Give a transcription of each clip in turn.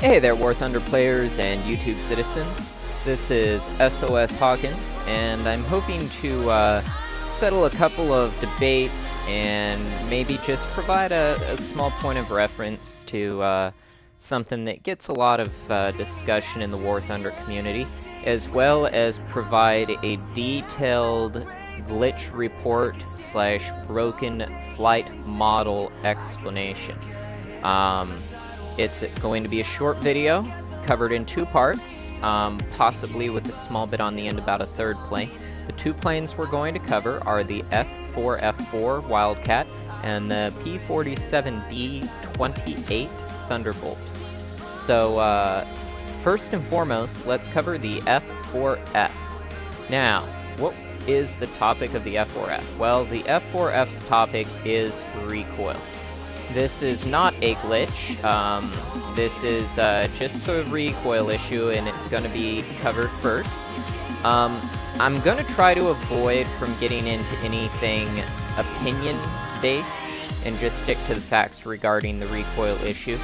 Hey there, War Thunder players and YouTube citizens. This is SOS Hawkins, and I'm hoping to settle a couple of debates and maybe just provide a small point of reference to something that gets a lot of discussion in the War Thunder community, as well as provide a detailed glitch report / broken flight model explanation. It's going to be a short video, covered in 2 parts, possibly with a small bit on the end about a 3rd plane. The 2 planes we're going to cover are the F4F4 Wildcat and the P-47D-28 Thunderbolt. So, first and foremost, let's cover the F4F. Now, what is the topic of the F4F? Well, the F4F's topic is recoil. This is not a glitch, this is just the recoil issue, and it's going to be covered first. I'm going to try to avoid from getting into anything opinion-based and just stick to the facts regarding the recoil issue.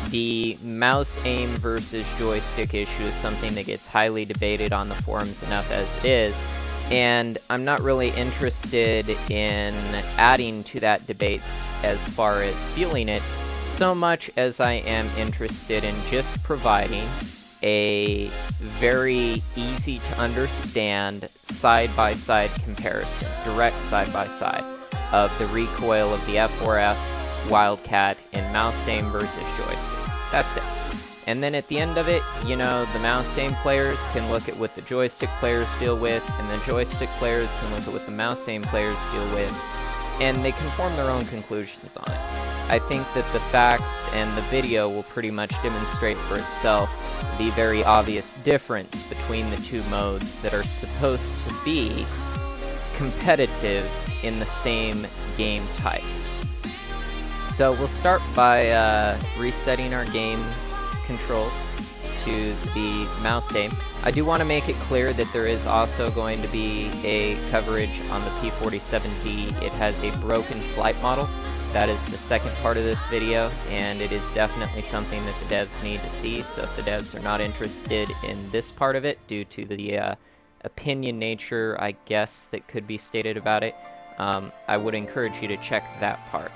The mouse aim versus joystick issue is something that gets highly debated on the forums enough as it is, and I'm not really interested in adding to that debate as far as fueling it, so much as I am interested in just providing a very easy to understand side-by-side comparison, direct side-by-side, of the recoil of the F4F, Wildcat, and mouse aim versus joystick. That's it. And then at the end of it, you know, the mouse aim players can look at what the joystick players deal with, and the joystick players can look at what the mouse aim players deal with, and they can form their own conclusions on it. I think that the facts and the video will pretty much demonstrate for itself the very obvious difference between the 2 modes that are supposed to be competitive in the same game types. So we'll start by resetting our game controls to the mouse aim. I do want to make it clear that there is also going to be a coverage on the P-47D. It has a broken flight model. That is the second part of this video, and it is definitely something that the devs need to see. So if the devs are not interested in this part of it due to the opinion nature, I guess, that could be stated about it, I would encourage you to check that part.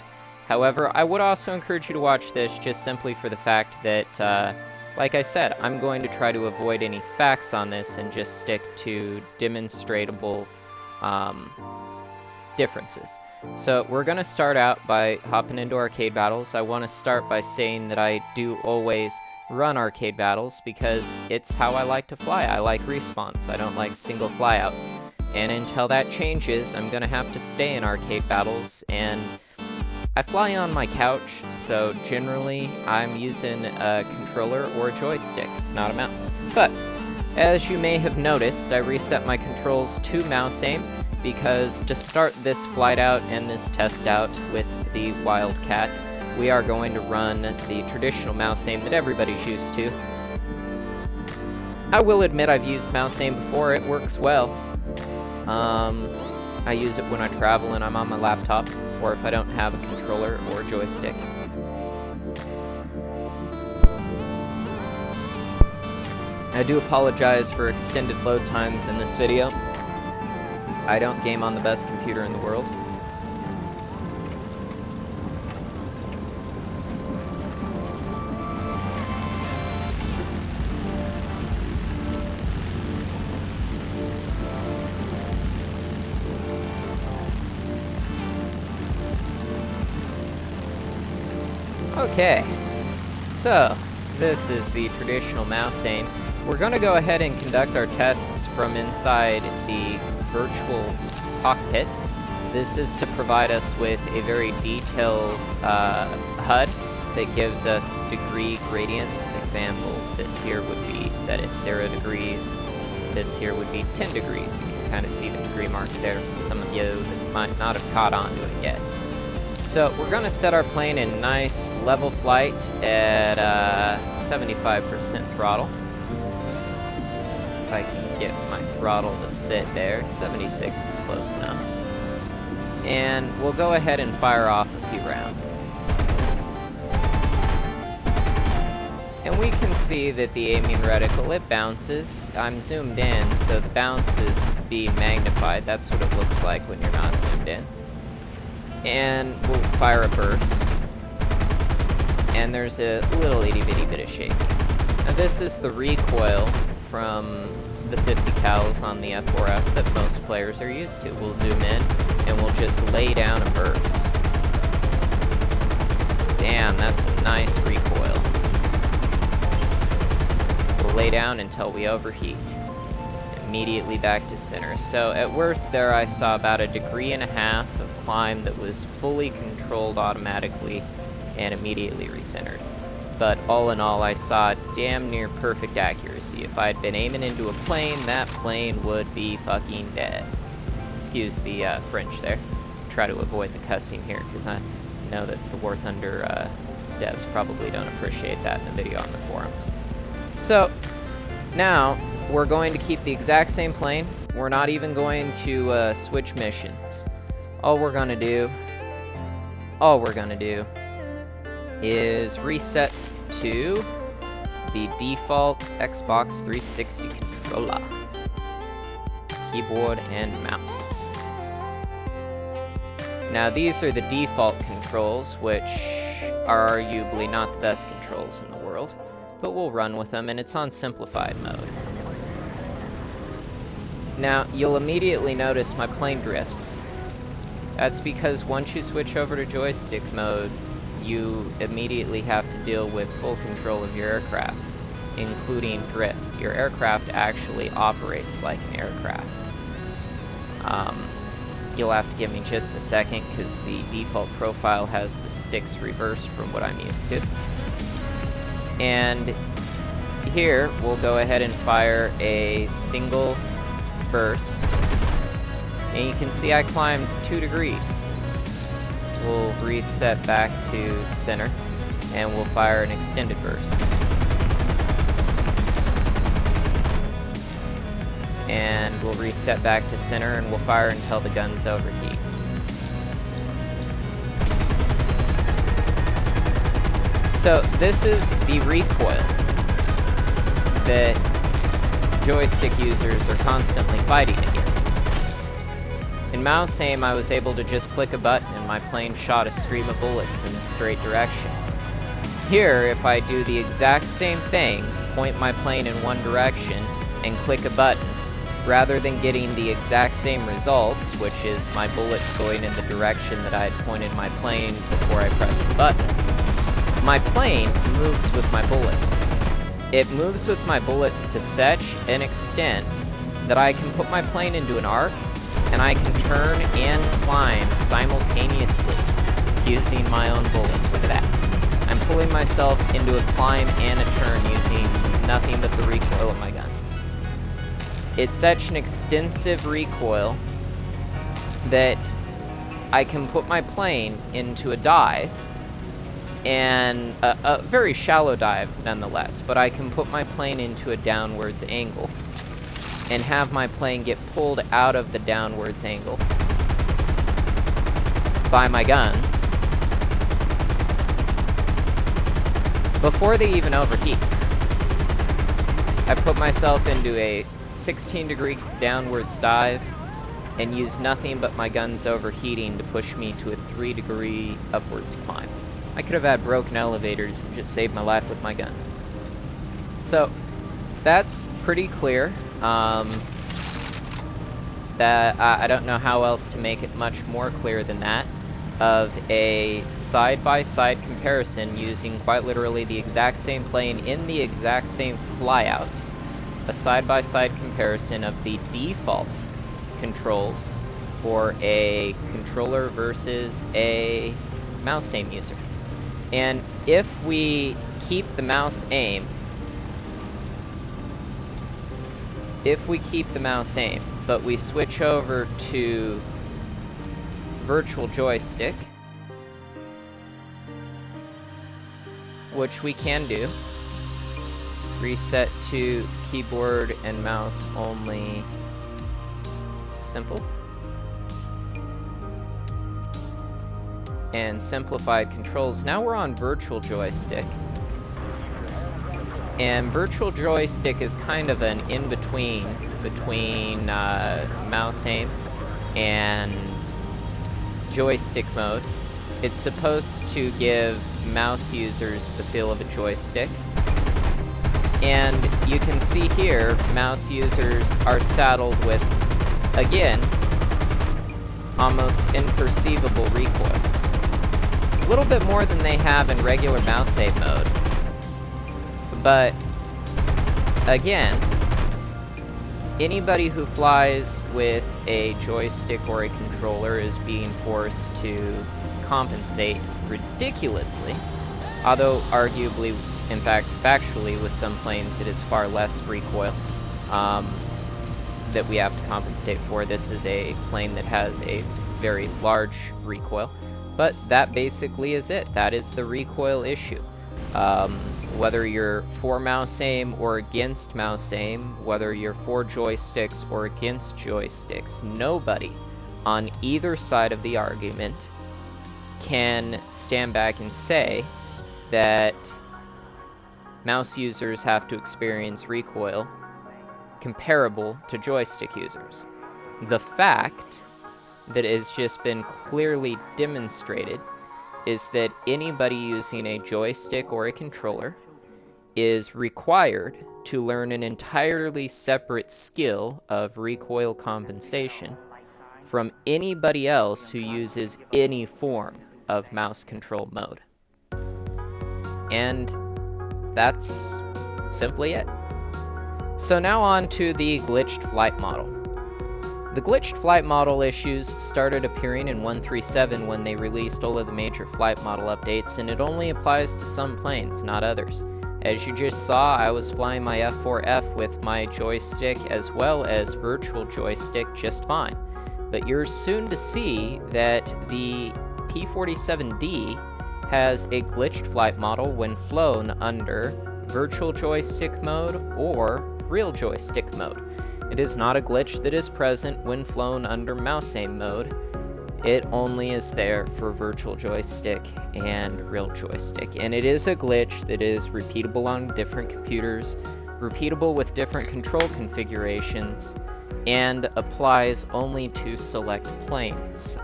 However, I would also encourage you to watch this just simply for the fact that, like I said, I'm going to try to avoid any facts on this and just stick to demonstratable differences. So we're going to start out by hopping into arcade battles. I want to start by saying that I do always run arcade battles because it's how I like to fly. I like respawns. I don't like single flyouts. And until that changes, I'm going to have to stay in arcade battles, and I fly on my couch, so generally I'm using a controller or a joystick, not a mouse. But, as you may have noticed, I reset my controls to mouse aim, because to start this flight out and this test out with the Wildcat, we are going to run the traditional mouse aim that everybody's used to. I will admit I've used mouse aim before, it works well. I use it when I travel and I'm on my laptop, or if I don't have a controller or a joystick. I do apologize for extended load times in this video. I don't game on the best computer in the world. Okay, so this is the traditional mouse aim. We're going to go ahead and conduct our tests from inside the virtual cockpit. This is to provide us with a very detailed HUD that gives us degree gradients. Example, this here would be set at 0 degrees. This here would be 10 degrees. You can kind of see the degree mark there for some of you that might not have caught on to it yet. So we're going to set our plane in nice level flight at 75% throttle. If I can get my throttle to sit there, 76 is close enough. And we'll go ahead and fire off a few rounds. And we can see that the aiming reticle, it bounces. I'm zoomed in, so the bounce is being magnified. That's what it looks like when you're not zoomed in. And we'll fire a burst. And there's a little itty-bitty bit of shaking. Now this is the recoil from the 50 cals on the F4F that most players are used to. We'll zoom in, and we'll just lay down a burst. Damn, that's a nice recoil. We'll lay down until we overheat. Immediately back to center. So at worst there I saw about 1.5 degrees of climb that was fully controlled automatically and immediately recentered. But all in all, I saw damn near perfect accuracy. If I'd been aiming into a plane, that plane would be fucking dead. Excuse the French there. Try to avoid the cussing here, because I know that the War Thunder devs probably don't appreciate that in the video on the forums. So, now, we're going to keep the exact same plane. We're not even going to switch missions. All we're gonna do is reset to the default Xbox 360 controller. Keyboard and mouse. Now these are the default controls, which are arguably not the best controls in the world, but we'll run with them, and it's on simplified mode. Now, you'll immediately notice my plane drifts. That's because once you switch over to joystick mode, you immediately have to deal with full control of your aircraft, including drift. Your aircraft actually operates like an aircraft. You'll have to give me just a second, because the default profile has the sticks reversed from what I'm used to. And here, we'll go ahead and fire a single burst. And you can see I climbed 2 degrees. We'll reset back to center, and we'll fire an extended burst. And we'll reset back to center, and we'll fire until the guns overheat. So this is the recoil that joystick users are constantly fighting against. In mouse aim, I was able to just click a button and my plane shot a stream of bullets in a straight direction. Here, if I do the exact same thing, point my plane in one direction, and click a button, rather than getting the exact same results, which is my bullets going in the direction that I had pointed my plane before I pressed the button, my plane moves with my bullets. It moves with my bullets to such an extent that I can put my plane into an arc, and I can turn and climb simultaneously using my own bullets. Look at that. I'm pulling myself into a climb and a turn using nothing but the recoil of my gun. It's such an extensive recoil that I can put my plane into a dive, and a very shallow dive nonetheless, but I can put my plane into a downwards angle and have my plane get pulled out of the downwards angle by my guns before they even overheat. I put myself into a 16-degree downwards dive and use nothing but my guns overheating to push me to a 3-degree upwards climb. I could have had broken elevators and just saved my life with my guns. So, that's pretty clear. That I don't know how else to make it much more clear than that, of a side-by-side comparison using quite literally the exact same plane in the exact same flyout. A side-by-side comparison of the default controls for a controller versus a mouse aim user. And if we keep the mouse aim, but we switch over to virtual joystick, which we can do, reset to keyboard and mouse only simple, and simplified controls. Now we're on virtual joystick. And virtual joystick is kind of an in-between between mouse aim and joystick mode. It's supposed to give mouse users the feel of a joystick. And you can see here, mouse users are saddled with, again, almost imperceivable recoil. A little bit more than they have in regular mouse aim mode. But, again, anybody who flies with a joystick or a controller is being forced to compensate ridiculously, although arguably, in fact, factually, with some planes it is far less recoil that we have to compensate for. This is a plane that has a very large recoil, but that basically is it. That is the recoil issue. Whether you're for mouse aim or against mouse aim, whether you're for joysticks or against joysticks, nobody on either side of the argument can stand back and say that mouse users have to experience recoil comparable to joystick users. The fact that has just been clearly demonstrated is that anybody using a joystick or a controller is required to learn an entirely separate skill of recoil compensation from anybody else who uses any form of mouse control mode. And that's simply it. So now on to the glitched flight model. The glitched flight model issues started appearing in 1.3.7 when they released all of the major flight model updates, and it only applies to some planes, not others. As you just saw, I was flying my F4F with my joystick as well as virtual joystick just fine. But you're soon to see that the P-47D has a glitched flight model when flown under virtual joystick mode or real joystick mode. It is not a glitch that is present when flown under mouse aim mode. It only is there for virtual joystick and real joystick. And it is a glitch that is repeatable on different computers, repeatable with different control configurations, and applies only to select planes.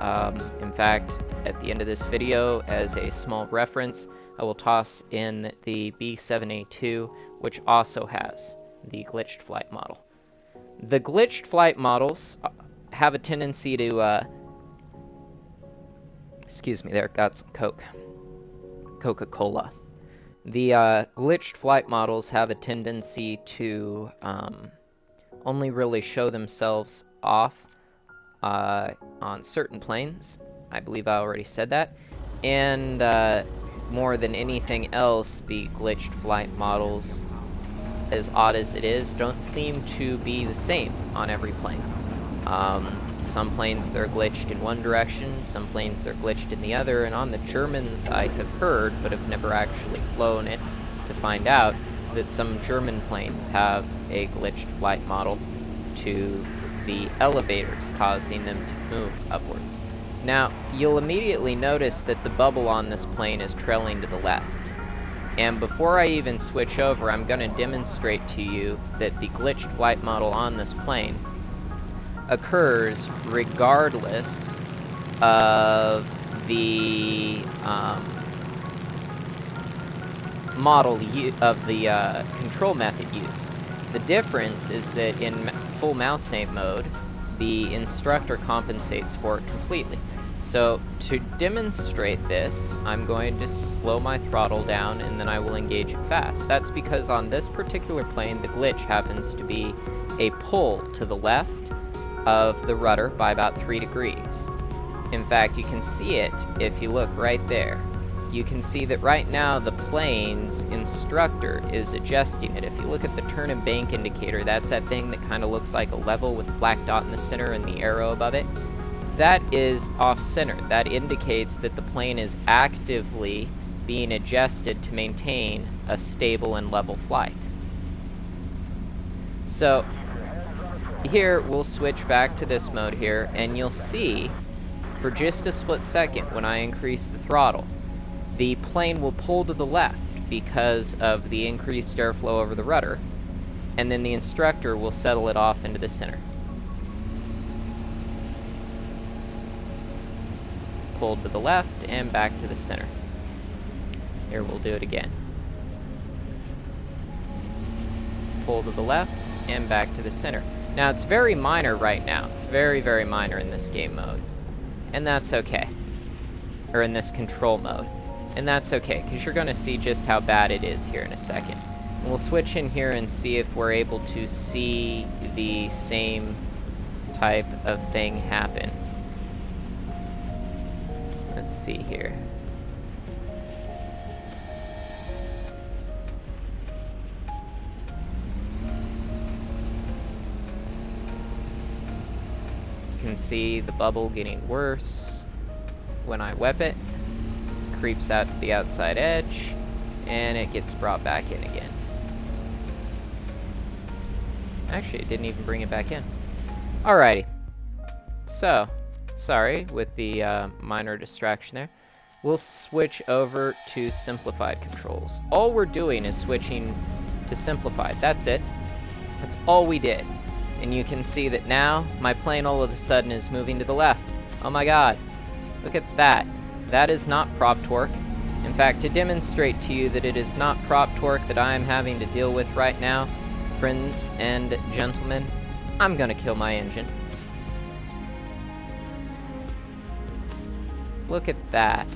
In fact, at the end of this video, as a small reference, I will toss in the B7A2, which also has the glitched flight model. The glitched flight models have a tendency to, excuse me there, got some Coca-Cola. The glitched flight models have a tendency to only really show themselves off on certain planes. I believe I already said that. And more than anything else, the glitched flight models, as odd as it is, don't seem to be the same on every plane. Some planes they're glitched in one direction, some planes they're glitched in the other, and on the Germans I have heard, but have never actually flown it to find out, that some German planes have a glitched flight model to the elevators, causing them to move upwards. Now, you'll immediately notice that the bubble on this plane is trailing to the left. And before I even switch over, I'm going to demonstrate to you that the glitched flight model on this plane occurs regardless of the control method used. The difference is that in full mouse aim mode, the instructor compensates for it completely. So to demonstrate this, I'm going to slow my throttle down and then I will engage it fast. That's because on this particular plane, the glitch happens to be a pull to the left of the rudder by about 3 degrees. In fact, you can see it if you look right there. You can see that right now the plane's instructor is adjusting it. If you look at the turn and bank indicator, that's that thing that kind of looks like a level with a black dot in the center and the arrow above it. That is off-center. That indicates that the plane is actively being adjusted to maintain a stable and level flight. So here we'll switch back to this mode here, and you'll see for just a split second when I increase the throttle, the plane will pull to the left because of the increased airflow over the rudder, and then the instructor will settle it off into the center. Pulled to the left and back to the center. Here, we'll do it again. Pull to the left and back to the center. Now, it's very minor right now. It's very, very minor in this game mode. And that's okay. Or in this control mode. And that's okay, because you're going to see just how bad it is here in a second. And we'll switch in here and see if we're able to see the same type of thing happen. Let's see here. You can see the bubble getting worse when I web it. Creeps out to the outside edge, and it gets brought back in again. Actually, it didn't even bring it back in. Alrighty. So, sorry with the minor distraction there. We'll switch over to simplified controls. All we're doing is switching to simplified. That's it. That's all we did. And you can see that now my plane all of a sudden is moving to the left. Oh my god. Look at that. That is not prop torque. In fact, to demonstrate to you that it is not prop torque that I am having to deal with right now, friends and gentlemen, I'm gonna kill my engine. Look at that.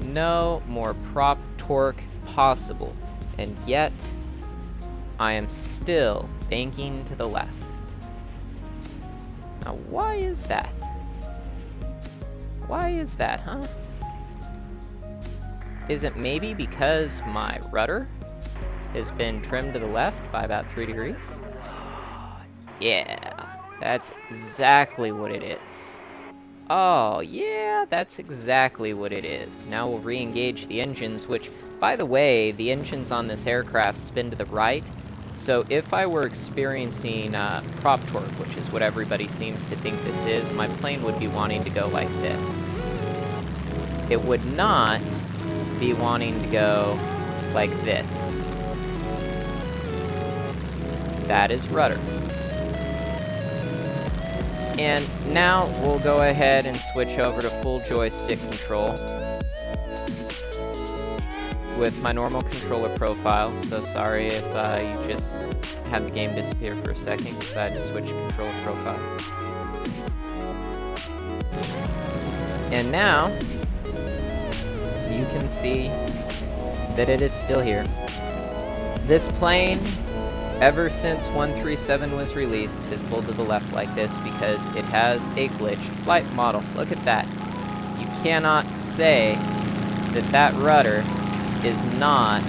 No more prop torque possible. And yet, I am still banking to the left. Now, why is that? Why is that, huh? Is it maybe because my rudder has been trimmed to the left by about 3 degrees? Yeah, that's exactly what it is. Oh, yeah, that's exactly what it is. Now we'll re-engage the engines, which, by the way, the engines on this aircraft spin to the right. So if I were experiencing prop torque, which is what everybody seems to think this is, my plane would be wanting to go like this. It would not be wanting to go like this. That is rudder. And now we'll go ahead and switch over to full joystick control with my normal controller profile. So sorry if you just had the game disappear for a second because I had to switch controller profiles. And now you can see that it is still here. This plane, ever since 137 was released, has pulled to the left like this because it has a glitched flight model. Look at that. You cannot say that that rudder is not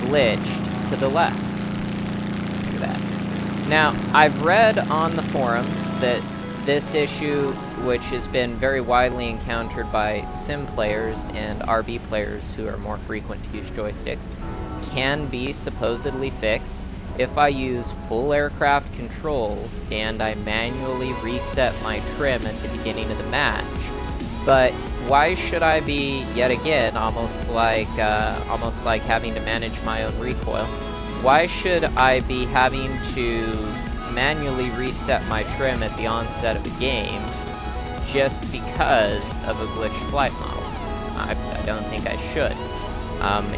glitched to the left. Look at that. Now, I've read on the forums that this issue, which has been very widely encountered by sim players and RB players who are more frequent to use joysticks, can be supposedly fixed if I use full aircraft controls and I manually reset my trim at the beginning of the match. But why should I be, yet again, almost like having to manage my own recoil? Why should I be having to manually reset my trim at the onset of a game just because of a glitched flight model? I don't think I should.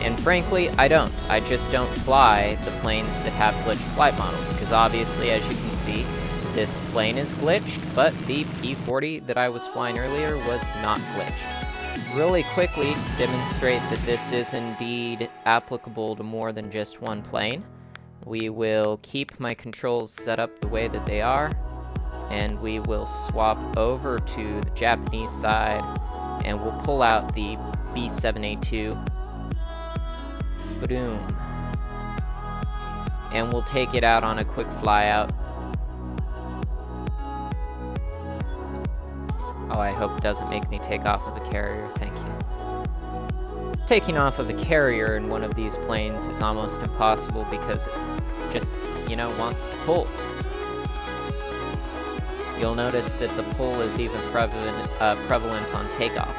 And frankly, I don't. I just don't fly the planes that have glitched flight models, because obviously, as you can see, this plane is glitched, but the P-40 that I was flying earlier was not glitched. Really quickly, to demonstrate that this is indeed applicable to more than just one plane, we will keep my controls set up the way that they are, and we will swap over to the Japanese side, and we'll pull out the B7A2. Boom. And we'll take it out on a quick flyout. Oh, I hope it doesn't make me take off of a carrier, thank you. Taking off of a carrier in one of these planes is almost impossible because it just, wants to pull. You'll notice that the pull is even prevalent on takeoff.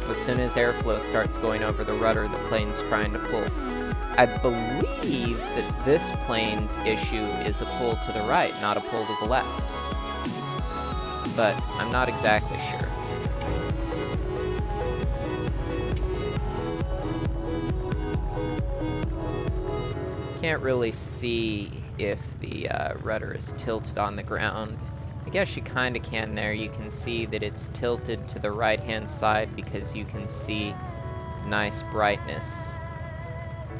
As soon as airflow starts going over the rudder, the plane's trying to pull. I believe that this plane's issue is a pull to the right, not a pull to the left. But I'm not exactly sure. Can't really see if the rudder is tilted on the ground. I guess you kind of can there. You can see that it's tilted to the right-hand side because you can see nice brightness,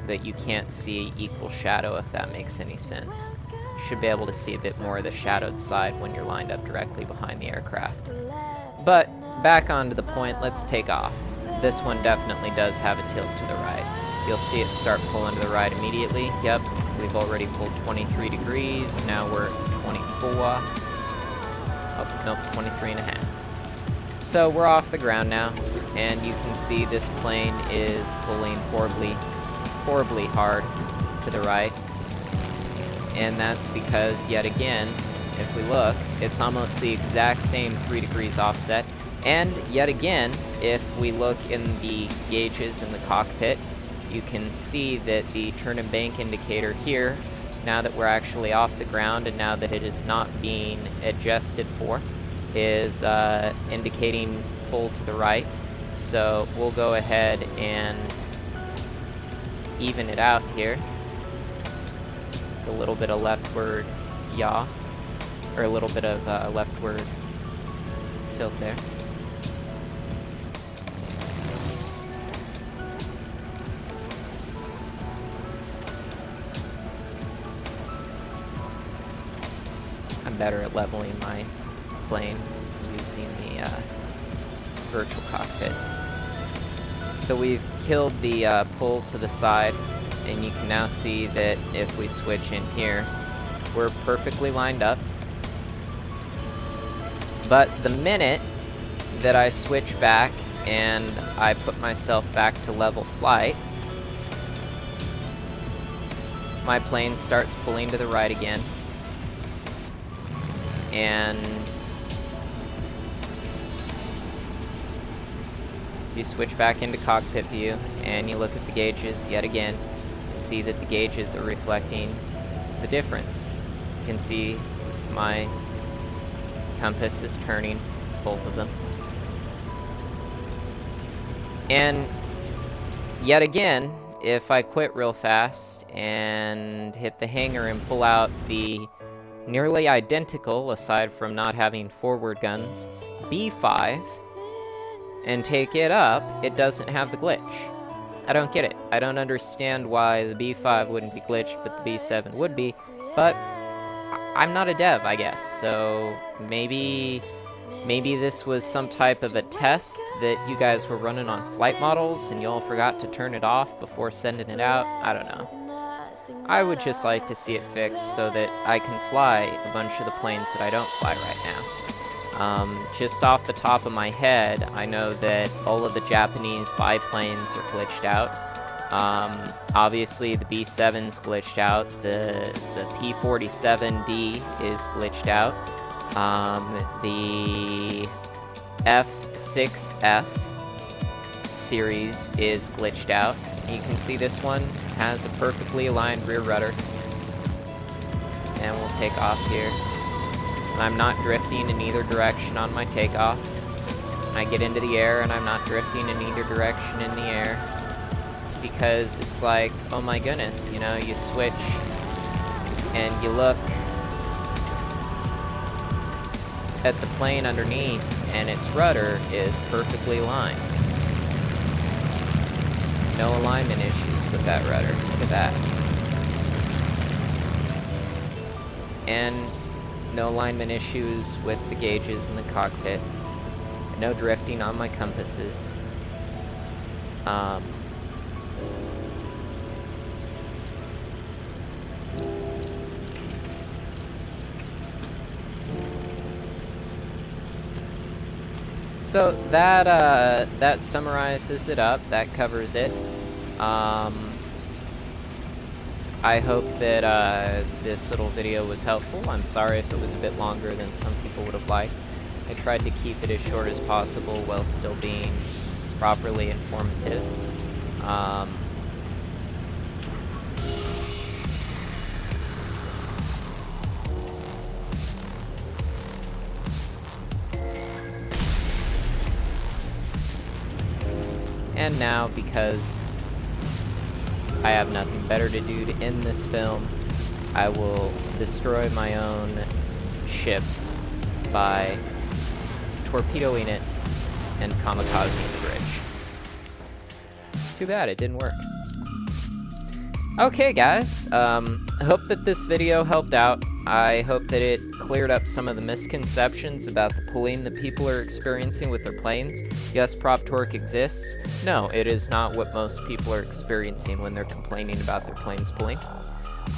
but you can't see equal shadow, if that makes any sense. You should be able to see a bit more of the shadowed side when you're lined up directly behind the aircraft. But back onto the point, let's take off. This one definitely does have a tilt to the right. You'll see it start pulling to the right immediately. Yep, we've already pulled 23 degrees. Now we're at 24. Oh, nope, 23 and a half. So we're off the ground now, and you can see this plane is pulling horribly hard to the right. And that's because, yet again, if we look, it's almost the exact same 3 degrees offset. And yet again, if we look in the gauges in the cockpit, you can see that the turn and bank indicator here, now that we're actually off the ground and now that it is not being adjusted for, is indicating pull to the right. So we'll go ahead and even it out here. A little bit of leftward yaw, or a little bit of leftward tilt there. I'm better at leveling my plane using the virtual cockpit. So we've killed the pull to the side, and you can now see that if we switch in here, we're perfectly lined up. But the minute that I switch back and I put myself back to level flight, my plane starts pulling to the right again. And if you switch back into cockpit view and you look at the gauges yet again, you can see that the gauges are reflecting the difference. You can see my compass is turning, both of them. And yet again, if I quit real fast and hit the hanger and pull out the nearly identical, aside from not having forward guns, B5, and take it up, it doesn't have the glitch. I don't get it. I don't understand why the B5 wouldn't be glitched, but the B7 would be, but I'm not a dev, I guess, so maybe this was some type of a test that you guys were running on flight models and you all forgot to turn it off before sending it out. I don't know. I would just like to see it fixed so that I can fly a bunch of the planes that I don't fly right now. Just off the top of my head, I know that all of the Japanese biplanes are glitched out. Obviously the B7's glitched out, the P-47D is glitched out, the F-6F series is glitched out. You can see this one has a perfectly aligned rear rudder. And we'll take off here. And I'm not drifting in either direction on my takeoff. And I get into the air and I'm not drifting in either direction in the air. Because it's like, oh my goodness, you know, you switch and you look at the plane underneath and its rudder is perfectly aligned. No alignment issues with that rudder. Look at that. And no alignment issues with the gauges in the cockpit. No drifting on my compasses. So that summarizes it up. That covers it. I hope that this little video was helpful. I'm sorry if it was a bit longer than some people would have liked. I tried to keep it as short as possible while still being properly informative. And now, because I have nothing better to do to end this film, I will destroy my own ship by torpedoing it and kamikazing the bridge. Too bad it didn't work. Okay, guys, I hope that this video helped out. I hope that it cleared up some of the misconceptions about the pulling that people are experiencing with their planes. Yes, prop torque exists. No, it is not what most people are experiencing when they're complaining about their planes pulling.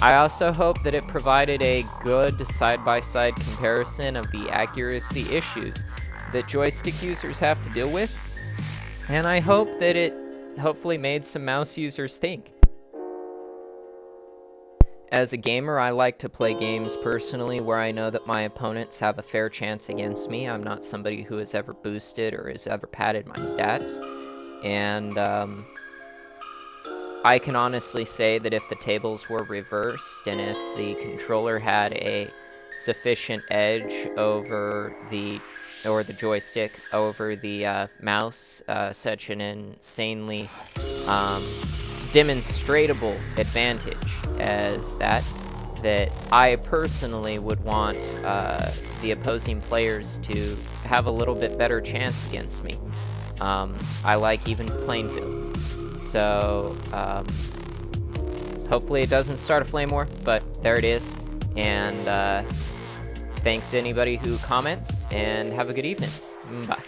I also hope that it provided a good side-by-side comparison of the accuracy issues that joystick users have to deal with, and I hope that it hopefully made some mouse users think. As a gamer, I like to play games personally where I know that my opponents have a fair chance against me. I'm not somebody who has ever boosted or has ever padded my stats, and I can honestly say that if the tables were reversed and if the controller had a sufficient edge over the joystick over the mouse, such an insanely demonstratable advantage as that I personally would want the opposing players to have a little bit better chance against me. I like even playing fields. So, hopefully it doesn't start a flame war, but there it is. And thanks to anybody who comments, and have a good evening. Bye.